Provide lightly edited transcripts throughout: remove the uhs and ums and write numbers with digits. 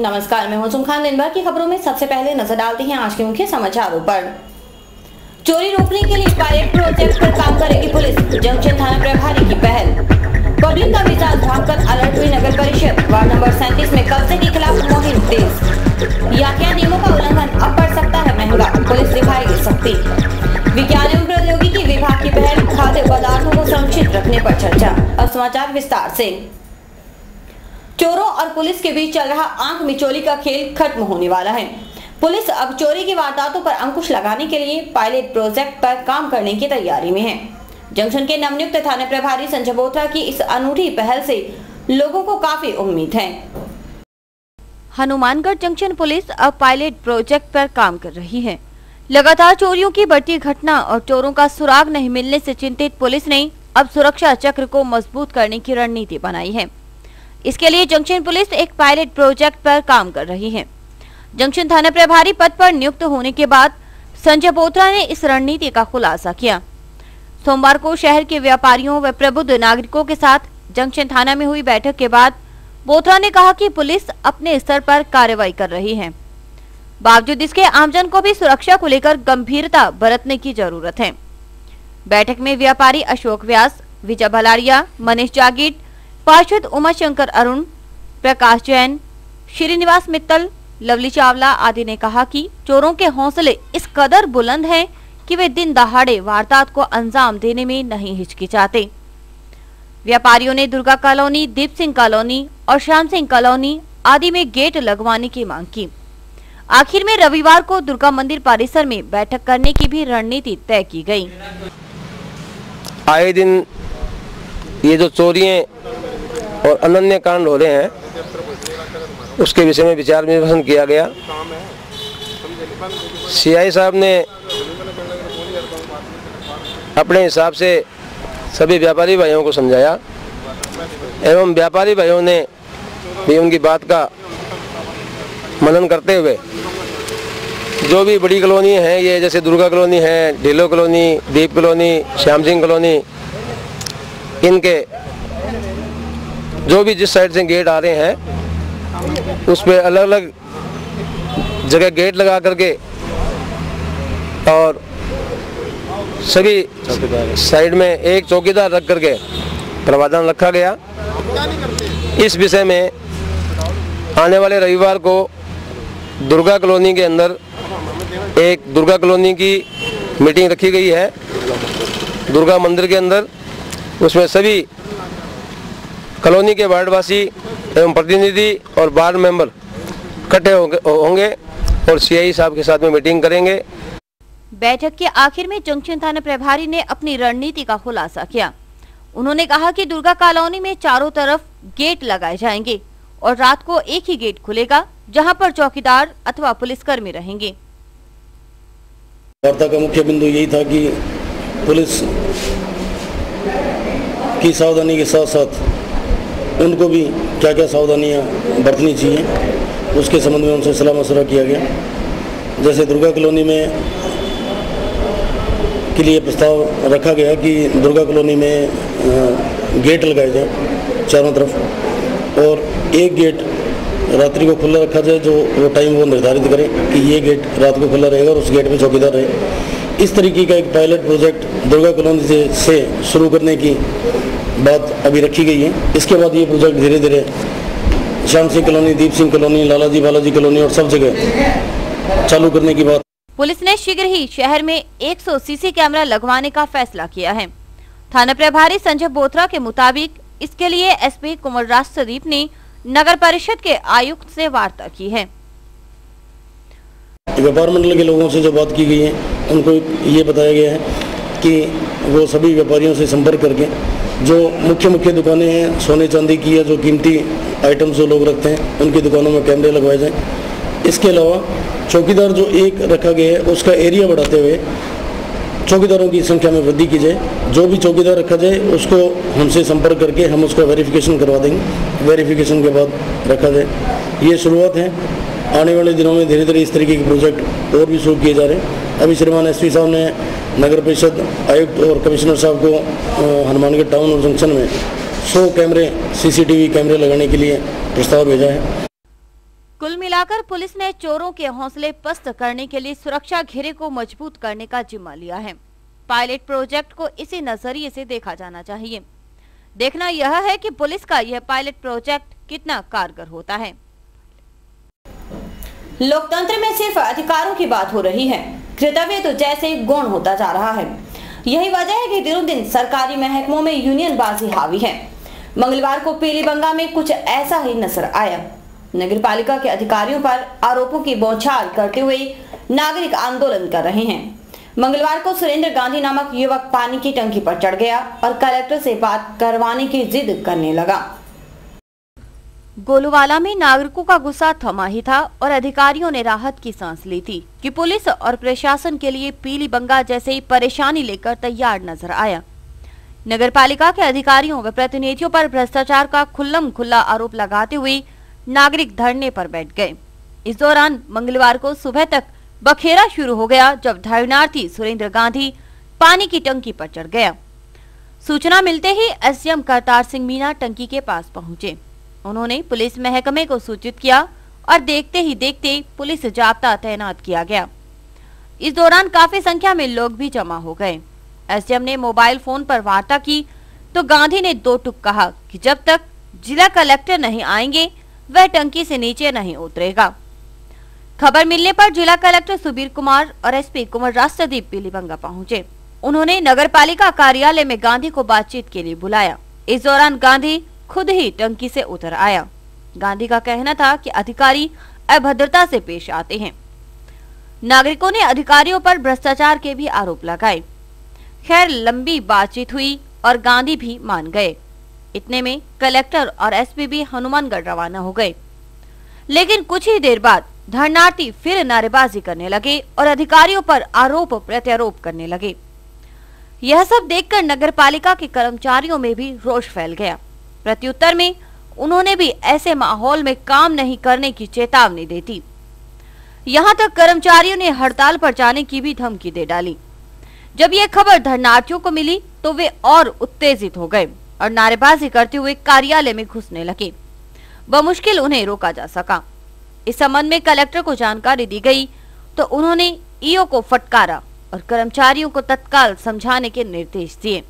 नमस्कार, मैं हूं सुम खान। दिन भर की खबरों में सबसे पहले नजर डालते हैं आज के मुख्य समाचारों पर। चोरी रोकने के लिए पायलट प्रोजेक्ट पर काम करेगी पुलिस, जंक्शन थाना प्रभारी की पहल। पब्लिक का मिजाज भांपकर अलर्ट हुई नगर परिषद, वार्ड नंबर 37 में कब्जे के खिलाफ मुहिम तेज। यातायात नियमों का उल्लंघन अब पड़ सकता है महंगा, पुलिस दिखाएगी सख्ती। विज्ञान एवं प्रौद्योगिकी विभाग की पहल, खाद्य पदार्थों को सुरक्षित रखने पर चर्चा। अब समाचार विस्तार से। चोरों और पुलिस के बीच चल रहा आंख मिचोली का खेल खत्म होने वाला है। पुलिस अब चोरी की वारदातों पर अंकुश लगाने के लिए पायलट प्रोजेक्ट पर काम करने की तैयारी में है। जंक्शन के नवनियुक्त थाना प्रभारी संजय बोथरा की इस अनूठी पहल से लोगों को काफी उम्मीद है। हनुमानगढ़ जंक्शन पुलिस अब पायलट प्रोजेक्ट पर काम कर रही है। लगातार चोरियों की बढ़ती घटना और चोरों का सुराग नहीं मिलने से चिंतित पुलिस ने अब सुरक्षा चक्र को मजबूत करने की रणनीति बनाई है। इसके लिए जंक्शन पुलिस एक पायलट प्रोजेक्ट पर काम कर रही है। जंक्शन थाना प्रभारी पद पर नियुक्त होने के बाद संजय बोथरा ने इस रणनीति का खुलासा किया। सोमवार को शहर के व्यापारियों व प्रबुद्ध नागरिकों के साथ जंक्शन थाना में हुई बैठक के बाद बोथरा ने कहा कि पुलिस अपने स्तर पर कार्रवाई कर रही है, बावजूद इसके आमजन को भी सुरक्षा को लेकर गंभीरता बरतने की जरूरत है। बैठक में व्यापारी अशोक व्यास, विजय भलारिया, मनीष जागीर, पार्षद उमाशंकर अरुण, प्रकाश जैन, श्रीनिवास मित्तल, लवली चावला आदि ने कहा कि चोरों के हौसले इस कदर बुलंद हैं कि वे दिन दहाड़े वारदात को अंजाम देने में नहीं हिचकिचाते। व्यापारियों ने दुर्गा कॉलोनी, दीप सिंह कॉलोनी और श्याम सिंह कॉलोनी आदि में गेट लगवाने की मांग की। आखिर में रविवार को दुर्गा मंदिर परिसर में बैठक करने की भी रणनीति तय की गई। आए दिन ये जो चोरियां और अनन्य कांड हो रहे हैं उसके विषय में विचार विमर्श किया गया। सीआई साहब ने अपने हिसाब से सभी व्यापारी भाइयों को समझाया एवं व्यापारी भाइयों ने भी उनकी बात का मनन करते हुए जो भी बड़ी कॉलोनी है, ये जैसे दुर्गा कॉलोनी है, ढीलो कॉलोनी, दीप कॉलोनी, श्याम सिंह कॉलोनी, इनके जो भी जिस साइड से गेट आ रहे हैं उस पे अलग अलग जगह गेट लगा करके और सभी साइड में एक चौकीदार रख करके प्रावधान रखा गया। इस विषय में आने वाले रविवार को दुर्गा कॉलोनी के अंदर एक दुर्गा कॉलोनी की मीटिंग रखी गई है दुर्गा मंदिर के अंदर। उसमें सभी कॉलोनी के वार्डवासी एवं प्रतिनिधि और वार्ड मेंबर इकट्ठे होंगे और सीआई साहब के साथ में मीटिंग करेंगे। बैठक के आखिर में जंक्शन थाना प्रभारी ने अपनी रणनीति का खुलासा किया। उन्होंने कहा कि दुर्गा कॉलोनी में चारों तरफ गेट लगाए जाएंगे और रात को एक ही गेट खुलेगा जहां पर चौकीदार अथवा पुलिसकर्मी रहेंगे। वार्ता का मुख्य बिंदु यही था कि पुलिस की सावधानी के साथ साथ उनको भी क्या क्या सावधानियां बरतनी चाहिए उसके संबंध में उनसे सलाह मशवरा किया गया। जैसे दुर्गा कॉलोनी में के लिए प्रस्ताव रखा गया कि दुर्गा कॉलोनी में गेट लगाए जाए चारों तरफ और एक गेट रात्रि को खुला रखा जाए, जो वो टाइम वो निर्धारित करे कि ये गेट रात को खुला रहेगा और उस गेट में चौकीदार रहे। इस तरीके का एक पायलट प्रोजेक्ट दुर्गा कॉलोनी से शुरू करने की बात अभी रखी गई है। इसके बाद ये प्रोजेक्ट धीरे धीरे Shyam Singh colony, Deep Singh colony, Lalaji Balaji colony और सब जगह चालू करने की बात। पुलिस ने शीघ्र ही शहर में 100 सीसी कैमरा लगवाने का फैसला किया है। थाना प्रभारी संजय बोथरा के मुताबिक इसके लिए एसपी कुमार राजदीप ने नगर परिषद के आयुक्त से वार्ता की है। व्यापार मंडल के लोगों से जो बात की गई है उनको ये बताया गया है कि वो सभी व्यापारियों से संपर्क करके जो मुख्य दुकानें हैं सोने चांदी की या जो कीमती आइटम्स जो लोग रखते हैं उनकी दुकानों में कैमरे लगवाए जाएं। इसके अलावा चौकीदार जो एक रखा गया है उसका एरिया बढ़ाते हुए चौकीदारों की संख्या में वृद्धि की जाए। जो भी चौकीदार रखा जाए उसको हमसे संपर्क करके हम उसका वेरिफिकेशन करवा देंगे। वेरिफिकेशन के बाद रखा जाए। ये शुरुआत है। आने वाले दिनों में धीरे धीरे इस तरीके के प्रोजेक्ट और भी शुरू किए जा रहे हैं। अभी श्रीमान एसपी साहब ने नगर परिषद आयुक्त और कमिश्नर साहब को हनुमानगढ़ टाउन और जंक्शन में 100 कैमरे CCTV कैमरे लगाने के लिए प्रस्ताव भेजा है। कुल मिलाकर पुलिस ने चोरों के हौसले पस्त करने के लिए सुरक्षा घेरे को मजबूत करने का जिम्मा लिया है। पायलट प्रोजेक्ट को इसी नजरिए से देखा जाना चाहिए। देखना यह है कि पुलिस का यह पायलट प्रोजेक्ट कितना कारगर होता है। लोकतंत्र में सिर्फ अधिकारों की बात हो रही है, कर्तव्य तो जैसे गौण होता जा रहा है। यही वजह है कि दिनों दिन सरकारी महकमों में यूनियनबाजी हावी है। मंगलवार को पीलीबंगा में कुछ ऐसा ही नजर आया। नगर पालिका के अधिकारियों पर आरोपों की बौछार करते हुए नागरिक आंदोलन कर रहे हैं। मंगलवार को सुरेंद्र गांधी नामक युवक पानी की टंकी पर चढ़ गया और कलेक्टर से बात करवाने की जिद करने लगा। गोलूवाला में नागरिकों का गुस्सा थमा ही था और अधिकारियों ने राहत की सांस ली थी कि पुलिस और प्रशासन के लिए पीलीबंगा जैसे ही परेशानी लेकर तैयार नजर आया। नगर पालिका के अधिकारियों व प्रतिनिधियों पर भ्रष्टाचार का खुल्लम खुल्ला आरोप लगाते हुए नागरिक धरने पर बैठ गए। इस दौरान मंगलवार को सुबह तक बखेरा शुरू हो गया जब धरनार्थी सुरेंद्र गांधी पानी की टंकी पर चढ़ गया। सूचना मिलते ही एसडीएम करतार सिंह मीणा टंकी के पास पहुंचे। उन्होंने पुलिस महकमे को सूचित किया और देखते ही देखते पुलिस जाब्ता तैनात किया गया। इस दौरान काफी संख्या में लोग भी जमा हो गए। एसडीएम ने मोबाइल फोन पर वार्ता की तो गांधी ने दो टूक कहा कि जब तक जिला कलेक्टर नहीं आएंगे वह टंकी से नीचे नहीं उतरेगा। खबर मिलने पर जिला कलेक्टर सुबीर कुमार और एसपी कुमार राष्ट्रदीप पीलीबंगा पहुंचे। उन्होंने नगर पालिका कार्यालय में गांधी को बातचीत के लिए बुलाया। इस दौरान गांधी खुद ही टंकी से उतर आया। गांधी का कहना था कि अधिकारी अभद्रता से पेश आते हैं। नागरिकों ने अधिकारियों पर भ्रष्टाचार के भी आरोप लगाए। खैर लंबी बातचीत हुई और गांधी भी मान गए। इतने में कलेक्टर और एसपी भी हनुमानगढ़ रवाना हो गए। लेकिन कुछ ही देर बाद धरनार्थी फिर नारेबाजी करने लगे और अधिकारियों पर आरोप प्रत्यारोप करने लगे। यह सब देखकर नगर पालिका के कर्मचारियों में भी रोष फैल गया। प्रत्युत्तर में उन्होंने भी ऐसे माहौल में काम नहीं करने की चेतावनी दी थी। यहाँ तक कर्मचारियों ने हड़ताल पर जाने की भी धमकी दे डाली। जब यह खबर धरनार्थियों को मिली तो वे और उत्तेजित हो गए और नारेबाजी करते हुए कार्यालय में घुसने लगे। बमुश्किल उन्हें रोका जा सका। इस संबंध में कलेक्टर को जानकारी दी गई तो उन्होंने ईओ को फटकारा और कर्मचारियों को तत्काल समझाने के निर्देश दिए।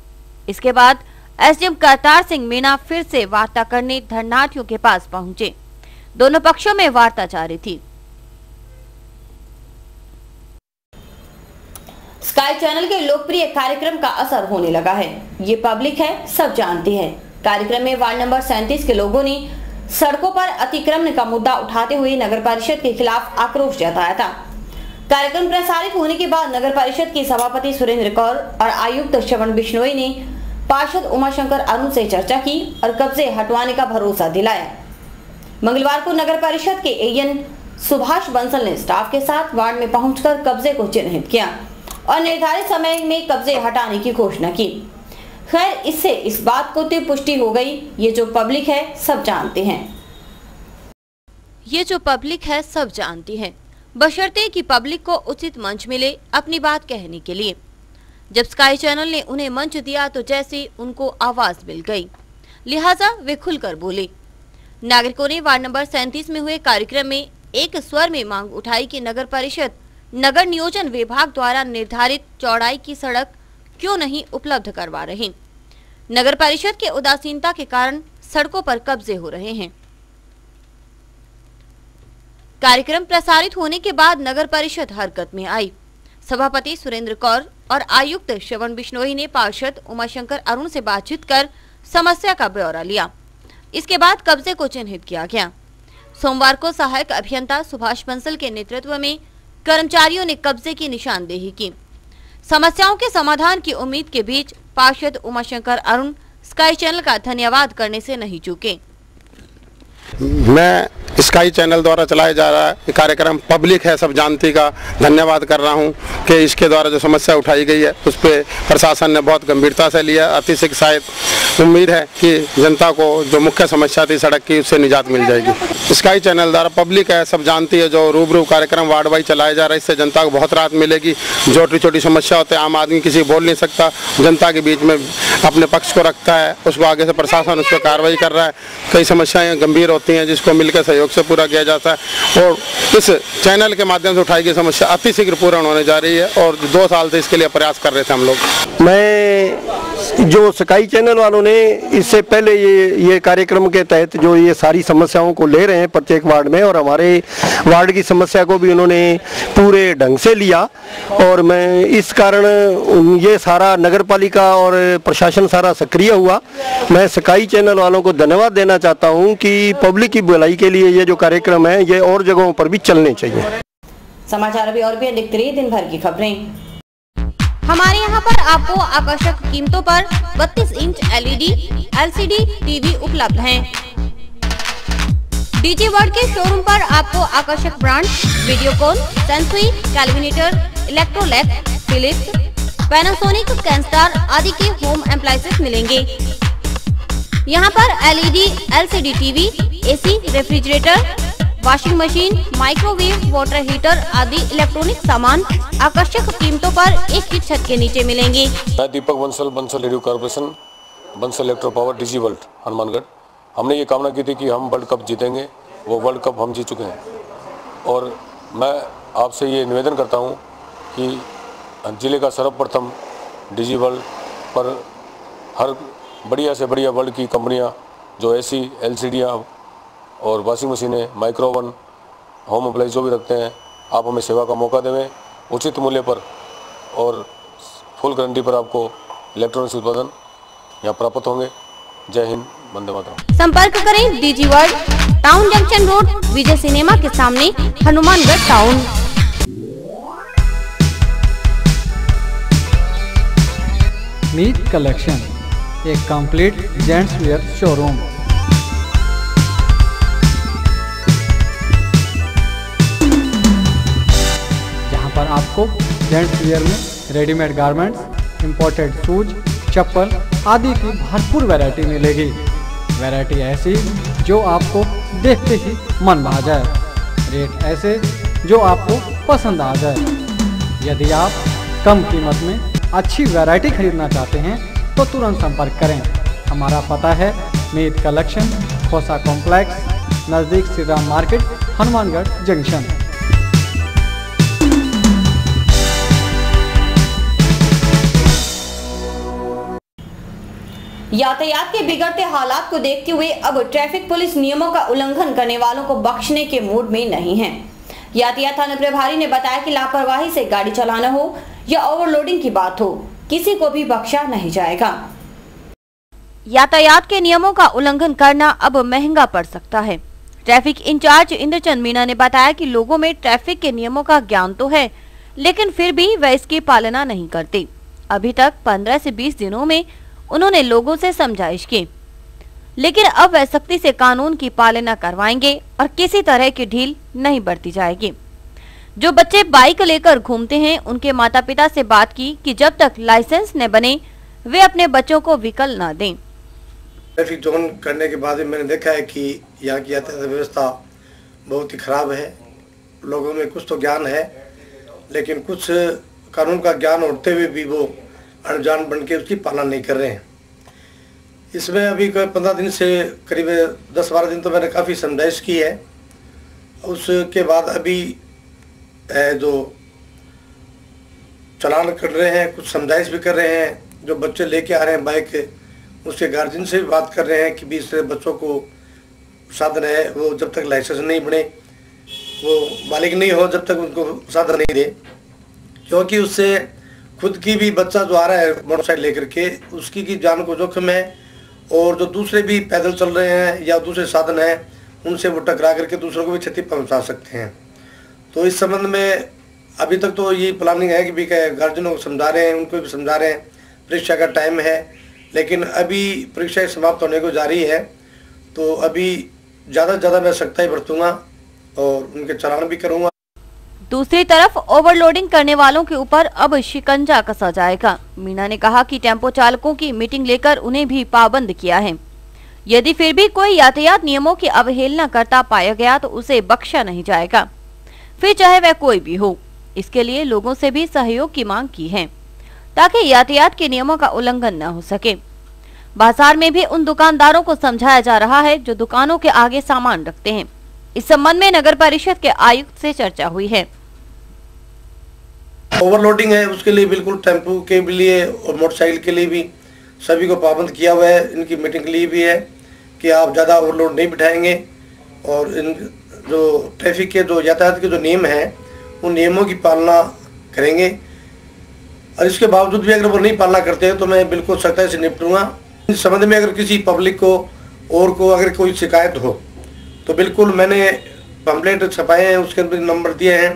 इसके बाद एसडीएम करतार सिंह मीणा फिर से वार्ता करने धरनार्थियों के पास पहुंचे। दोनों पक्षों में वार्ता जारी थी। स्काई चैनल के लोकप्रिय कार्यक्रम का असर होने लगा है। ये पब्लिक है, सब जानती है। कार्यक्रम में वार्ड नंबर 37 के लोगों ने सड़कों पर अतिक्रमण का मुद्दा उठाते हुए नगर परिषद के खिलाफ आक्रोश जताया था। कार्यक्रम प्रसारित होने के बाद नगर परिषद की सभापति सुरेंद्र कौर और आयुक्त श्रवण बिश्नोई ने पार्षद उमाशंकर अरुण से चर्चा की और कब्जे हटवाने का भरोसा दिलाया। मंगलवार को नगर परिषद के एएन सुभाष बंसल ने स्टाफ के साथ वार्ड में पहुंचकर कब्जे को चिन्हित किया और निर्धारित समय में कब्जे हटाने की घोषणा की। खैर इससे इस बात को तो पुष्टि हो गई, ये जो पब्लिक है सब जानते हैं। ये जो पब्लिक है सब जानती है, बशर्ते कि पब्लिक को उचित मंच मिले अपनी बात कहने के लिए। जब स्काई चैनल ने उन्हें मंच दिया तो जैसे उनको आवाज मिल गई, लिहाजा वे खुलकर बोले। नागरिकों ने वार्ड नंबर 37 में हुए कार्यक्रम में एक स्वर में मांग उठाई कि नगर परिषद नगर नियोजन विभाग द्वारा निर्धारित चौड़ाई की सड़क क्यों नहीं उपलब्ध करवा रही। नगर परिषद के उदासीनता के कारण सड़कों पर कब्जे हो रहे हैं। कार्यक्रम प्रसारित होने के बाद नगर परिषद हरकत में आई। सभापति सुरेंद्र कौर और आयुक्त श्रवण बिश्नोई ने पार्षद उमाशंकर अरुण से बातचीत कर समस्या का ब्यौरा लिया। इसके बाद कब्जे को चिन्हित किया गया। सोमवार को सहायक अभियंता सुभाष बंसल के नेतृत्व में कर्मचारियों ने कब्जे की निशानदेही की। समस्याओं के समाधान की उम्मीद के बीच पार्षद उमाशंकर अरुण स्काई चैनल का धन्यवाद करने से नहीं चूके। मैं स्काई चैनल द्वारा चलाया जा रहा है कार्यक्रम पब्लिक है सब जानती का धन्यवाद कर रहा हूं कि इसके द्वारा जो समस्या उठाई गई है उस पर प्रशासन ने बहुत गंभीरता से लिया। अतिशय शायद उम्मीद है कि जनता को जो मुख्य समस्या थी सड़क की उससे निजात मिल जाएगी। स्काई चैनल द्वारा पब्लिक है सब जानती है, जो रूबरू कार्यक्रम वार्ड वाइज चलाया जा रहा है, इससे जनता को बहुत राहत मिलेगी। जो छोटी छोटी समस्या होते हैं, आम आदमी किसी बोल नहीं सकता, जनता के बीच में अपने पक्ष को रखता है, उसको आगे से प्रशासन उस पर कार्रवाई कर रहा है। कई समस्याएं गंभीर होती हैं जिसको मिलकर सहयोग से पूरा किया जाता है, और इस चैनल के माध्यम से उठाई गई समस्या अतिशीघ्र पूर्ण होने जा रही है, और 2 साल से इसके लिए प्रयास कर रहे थे हम लोग। मैं जो स्काई चैनल वालों ने इससे पहले ये कार्यक्रम के तहत जो ये सारी समस्याओं को ले रहे हैं प्रत्येक वार्ड में, और हमारे वार्ड की समस्या को भी उन्होंने पूरे ढंग से लिया, और मैं इस कारण ये सारा नगर पालिका और प्रशासन सारा सक्रिय हुआ। मैं स्काई चैनल वालों को धन्यवाद देना चाहता हूं कि पब्लिक की भलाई के लिए ये जो कार्यक्रम है ये और जगहों पर भी चलने चाहिए। समाचार अभी और भी देखते रहिए दिन भर की खबरें। हमारे यहाँ पर आपको आकर्षक कीमतों पर 32 इंच LED, LCD टीवी उपलब्ध हैं। डीजी वर्ल्ड के शोरूम पर आपको आकर्षक brand Videocon, Sansui, Kelvinator, Electrolux, Philips, Panasonic, Kenstar आदि के होम एप्लायंसेस मिलेंगे। यहाँ पर LED, LCD TV, AC, refrigerator, washing machine, microwave, water heater आदि इलेक्ट्रॉनिक सामान आकर्षक कीमतों पर एक ही छत के नीचे मिलेंगे। मैं Deepak Bansal radio corporation, Bansal electro power, DG world Hanumangarh. हमने ये कामना की थी कि हम वर्ल्ड कप जीतेंगे, वो वर्ल्ड कप हम जीत चुके हैं, और मैं आपसे ये निवेदन करता हूँ कि जिले का सर्वप्रथम डीजी वर्ल्ड पर हर बढ़िया से बढ़िया वर्ल्ड की कंपनियाँ जो AC, LCD और वॉशिंग मशीनें, माइक्रोवन, होम अप्लाइंस जो भी रखते हैं, आप हमें सेवा का मौका देवें उचित मूल्य पर, और फुल गारंटी पर आपको इलेक्ट्रॉनिक्स उत्पादन यहाँ प्राप्त होंगे। जय हिंद, वंदे मातरम। संपर्क करें DG world, town junction road, Vijay cinema के सामने, हनुमानगढ़ टाउन। मीत कलेक्शन, एक कंप्लीट जेंट्स वियर शोरूम। जहां पर आपको जेंट्स वियर में रेडीमेड गारमेंट्स, इंपोर्टेड शूज, चप्पल आदि की भरपूर वैरायटी मिलेगी। वैरायटी ऐसी जो आपको देखते ही मन भा जाए, रेट ऐसे जो आपको पसंद आ जाए। यदि आप कम कीमत में अच्छी वैरायटी खरीदना चाहते हैं तो तुरंत संपर्क करें। हमारा पता है मीत कलेक्शन, खोसा कॉम्प्लेक्स, नज़दीक श्री राम मार्केट, हनुमानगढ़ जंक्शन। यातायात के बिगड़ते हालात को देखते हुए अब ट्रैफिक पुलिस नियमों का उल्लंघन करने वालों को बख्शने के मूड में नहीं है। यातायात थाना प्रभारी ने बताया कि लापरवाही से गाड़ी चलाना हो या ओवरलोडिंग की बात हो, किसी को भी बख्शा नहीं जाएगा। यातायात के नियमों का उल्लंघन करना अब महंगा पड़ सकता है। ट्रैफिक इंचार्ज इंद्रचंद मीणा ने बताया कि लोगों में ट्रैफिक के नियमों का ज्ञान तो है, लेकिन फिर भी वह इसकी पालना नहीं करते। अभी तक 15 से 20 दिनों में उन्होंने लोगों से समझाइश की, लेकिन अब वह सख्ती से कानून की पालना करवाएंगे और किसी तरह की ढील नहीं बरती जाएगी। जो बच्चे बाइक लेकर घूमते हैं उनके माता पिता से बात की कि जब तक लाइसेंस न बने वे अपने बच्चों को व्हीकल न दें। ट्रैफिक जोन करने के बाद मैंने देखा है कि यहाँ की यातायात व्यवस्था बहुत ही खराब है। लोगों में कुछ तो ज्ञान है, लेकिन कुछ कानून का ज्ञान होते हुए भी वो अनजान बन के उसकी पालना नहीं कर रहे हैं। इसमें अभी 15 दिन से करीब 10-12 दिन तो मैंने काफ़ी समझाइश की है। उसके बाद अभी जो चलान कर रहे हैं, कुछ समझाइश भी कर रहे हैं। जो बच्चे लेके आ रहे हैं बाइक, उसके गार्जियन से भी बात कर रहे हैं कि 20 बच्चों को साधन है, वो जब तक लाइसेंस नहीं बने, वो मालिक नहीं हो, जब तक उनको साधन नहीं दे, क्योंकि उससे खुद की भी बच्चा जो आ रहा है मोटरसाइकिल लेकर के, उसकी की जान को जोखिम है, और जो दूसरे भी पैदल चल रहे हैं या दूसरे साधन हैं उनसे वो टकरा करके दूसरों को भी क्षति पहुंचा सकते हैं। तो इस संबंध में अभी तक तो ये प्लानिंग है कि भी गार्जियनों को समझा रहे हैं, उनको भी समझा रहे हैं। परीक्षा का टाइम है, लेकिन अभी परीक्षा समाप्त होने को जा रही है, तो अभी ज़्यादा से ज़्यादा मैं सख्ताई बरतूँगा और उनके चालान भी करूँगा। दूसरी तरफ ओवरलोडिंग करने वालों के ऊपर अब शिकंजा कसा जाएगा। मीणा ने कहा कि टेम्पो चालकों की मीटिंग लेकर उन्हें भी पाबंद किया है। यदि फिर भी कोई यातायात नियमों की अवहेलना करता पाया गया तो उसे बख्शा नहीं जाएगा, फिर चाहे वह कोई भी हो। इसके लिए लोगों से भी सहयोग की मांग की है ताकि यातायात के नियमों का उल्लंघन न हो सके। बाजार में भी उन दुकानदारों को समझाया जा रहा है जो दुकानों के आगे सामान रखते हैं। इस संबंध में नगर परिषद के आयुक्त से चर्चा हुई है। ओवरलोडिंग है उसके लिए बिल्कुल टेम्पो के लिए और मोटरसाइकिल के लिए भी सभी को पाबंद किया हुआ है। इनकी मीटिंग के लिए भी है कि आप ज़्यादा ओवरलोड नहीं बिठाएंगे और इन जो ट्रैफिक के जो यातायात के जो नियम हैं उन नियमों की पालना करेंगे। और इसके बावजूद भी अगर वो नहीं पालना करते हैं तो मैं बिल्कुल सख्ताई से निपटूंगा। इस संबंध में अगर किसी पब्लिक को और को अगर कोई शिकायत हो तो बिल्कुल मैंने पंपलेट छपाए हैं, उसके अंदर नंबर दिए हैं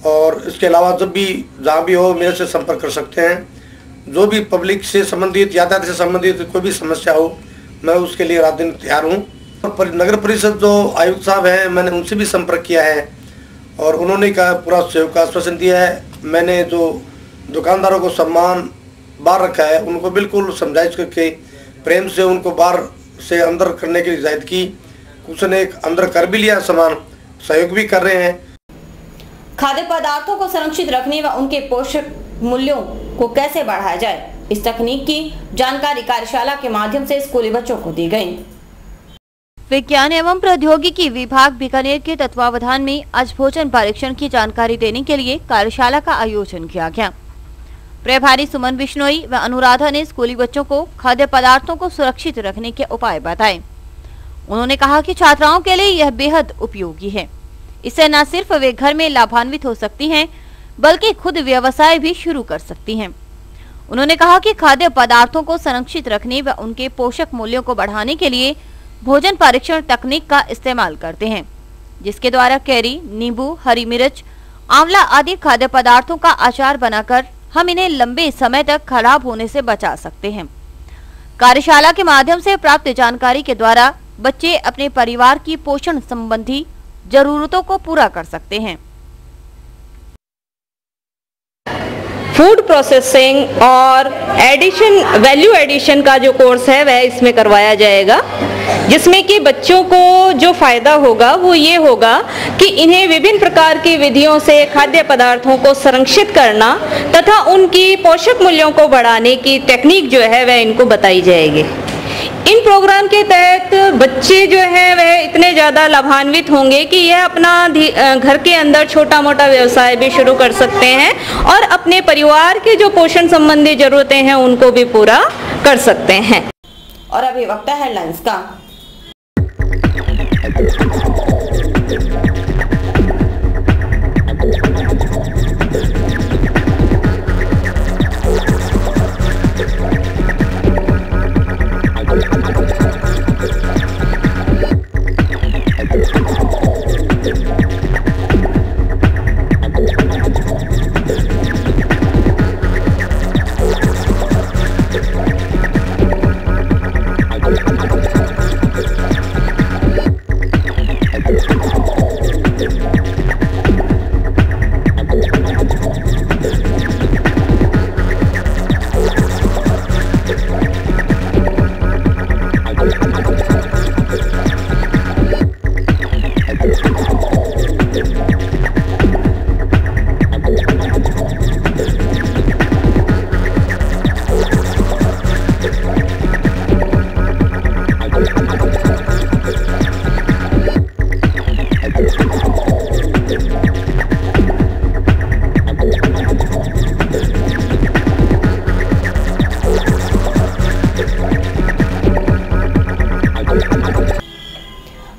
और इसके अलावा जब भी जहाँ भी हो मेरे से संपर्क कर सकते हैं। जो भी पब्लिक से संबंधित यातायात से संबंधित कोई भी समस्या हो मैं उसके लिए रात दिन तैयार हूँ। नगर परिषद जो आयुक्त साहब हैं मैंने उनसे भी संपर्क किया है और उन्होंने कहा पूरा सहयोग का आश्वासन दिया है। मैंने जो दुकानदारों को सम्मान बाहर रखा है उनको बिल्कुल समझाइश करके प्रेम से उनको बाहर से अंदर करने की हिदायत की। कुछ ने अंदर कर भी लिया, सामान सहयोग भी कर रहे हैं। खाद्य पदार्थों को संरक्षित रखने व उनके पोषक मूल्यों को कैसे बढ़ाया जाए, इस तकनीक की जानकारी कार्यशाला के माध्यम से स्कूली बच्चों को दी गई। विज्ञान एवं प्रौद्योगिकी विभाग बीकानेर के तत्वावधान में आज भोजन परीक्षण की जानकारी देने के लिए कार्यशाला का आयोजन किया गया। प्रभारी सुमन बिश्नोई व अनुराधा ने स्कूली बच्चों को खाद्य पदार्थों को सुरक्षित रखने के उपाय बताए। उन्होंने कहा कि छात्राओं के लिए यह बेहद उपयोगी है। इससे न सिर्फ वे घर में लाभान्वित हो सकती हैं बल्कि खुद व्यवसाय भी शुरू कर सकती हैं। उन्होंने कहा कि खाद्य पदार्थों को संरक्षित रखने व उनके पोषक मूल्यों को बढ़ाने के लिए भोजन परीक्षण तकनीक का इस्तेमाल करते हैं, जिसके द्वारा कैरी, नींबू, हरी मिर्च, आंवला आदि खाद्य पदार्थों का अचार बनाकर हम इन्हें लंबे समय तक खराब होने से बचा सकते हैं। कार्यशाला के माध्यम से प्राप्त जानकारी के द्वारा बच्चे अपने परिवार की पोषण संबंधी जरूरतों को पूरा कर सकते हैं। फूड प्रोसेसिंग और वैल्यू एडिशन का जो कोर्स है वह इसमें करवाया जाएगा, जिसमें कि बच्चों को जो फायदा होगा वो ये होगा कि इन्हें विभिन्न प्रकार की विधियों से खाद्य पदार्थों को संरक्षित करना तथा उनकी पोषक मूल्यों को बढ़ाने की टेक्निक जो है वह इनको बताई जाएगी। इन प्रोग्राम के तहत बच्चे जो है वह इतने ज़्यादा लाभान्वित होंगे कि यह अपना घर के अंदर छोटा मोटा व्यवसाय भी शुरू कर सकते हैं और अपने परिवार के जो पोषण संबंधी जरूरतें हैं उनको भी पूरा कर सकते हैं। और अभी वक्त है हेडलाइंस का।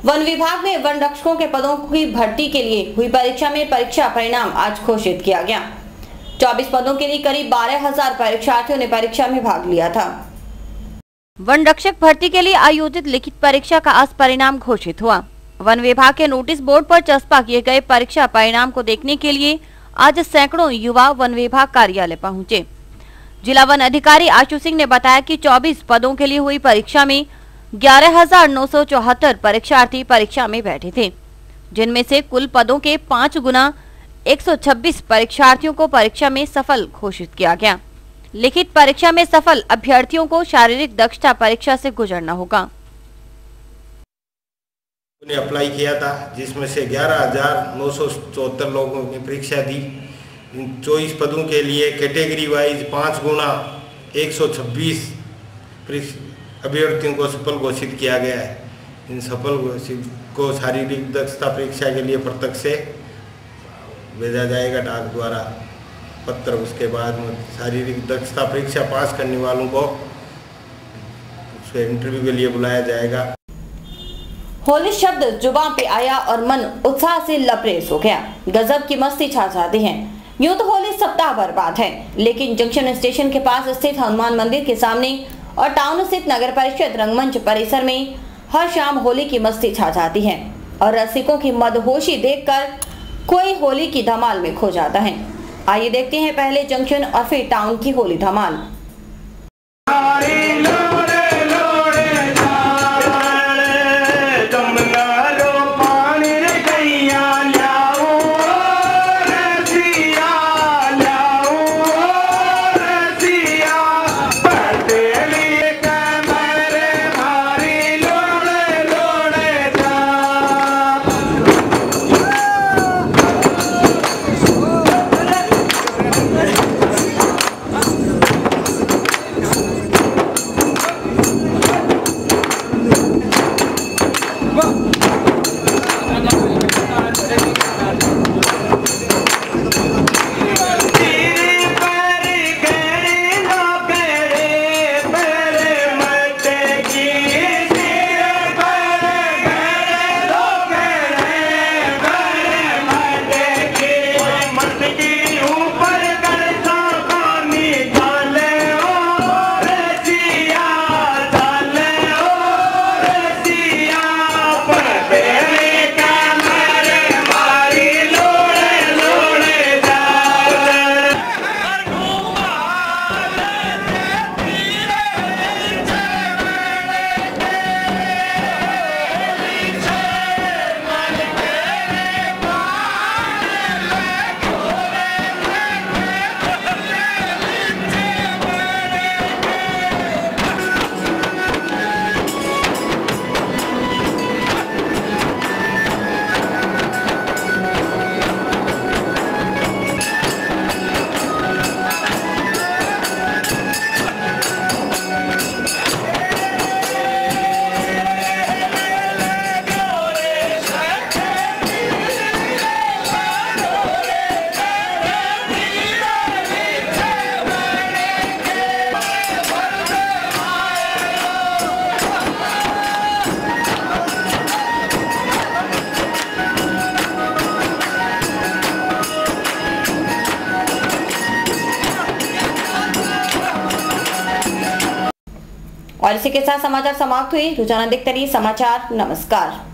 वन विभाग में वन रक्षकों के पदों की भर्ती के लिए हुई परीक्षा में परीक्षा परिणाम आज घोषित किया गया। 24 पदों के लिए करीब 12,000 परीक्षार्थियों ने परीक्षा में भाग लिया था। वन रक्षक भर्ती के लिए आयोजित लिखित परीक्षा का आज परिणाम घोषित हुआ। वन विभाग के नोटिस बोर्ड पर चस्पा किए गए परीक्षा परिणाम को देखने के लिए आज सैकड़ों युवा वन विभाग कार्यालय पहुंचे। जिला वन अधिकारी आशु सिंह ने बताया कि 24 पदों के लिए हुई परीक्षा में 11,974 परीक्षार्थी परीक्षा में बैठे थे, जिनमें से कुल पदों के 5 गुना 126 परीक्षार्थियों को परीक्षा में सफल घोषित किया गया। लिखित परीक्षा में सफल अभ्यर्थियों को शारीरिक दक्षता परीक्षा से गुजरना होगा। ने अप्लाई किया था, जिसमें से 11,974 लोगों ने परीक्षा दी। इन 24 पदों के लिए कैटेगरी वाइज 5 गुना 126 अभ्यर्थियों को सफल घोषित किया गया है। इन सफल घोषित को शारीरिक दक्षता परीक्षा के लिए प्रत्यक्ष से भेजा जाएगा डाक द्वारा पत्र। उसके बाद शारीरिक दक्षता परीक्षा पास करने वालों को इंटरव्यू के लिए बुलाया जाएगा। होली शब्द जुबान पे आया और मन उत्साह से लबरेज हो गया। गजब की मस्ती छा जाती है। यूं तो होली सप्ताह बर्बाद है, लेकिन जंक्शन स्टेशन के पास स्थित हनुमान मंदिर के सामने और टाउन स्थित नगर परिषद रंगमंच परिसर में हर शाम होली की मस्ती छा जाती है और रसिकों की मदहोशी देखकर कोई होली की धमाल में खो जाता है। आइए देखते हैं पहले जंक्शन और फिर टाउन की होली धमाल। और इसी के साथ समाचार समाप्त हुए। रुझान देखते रहिए समाचार। नमस्कार।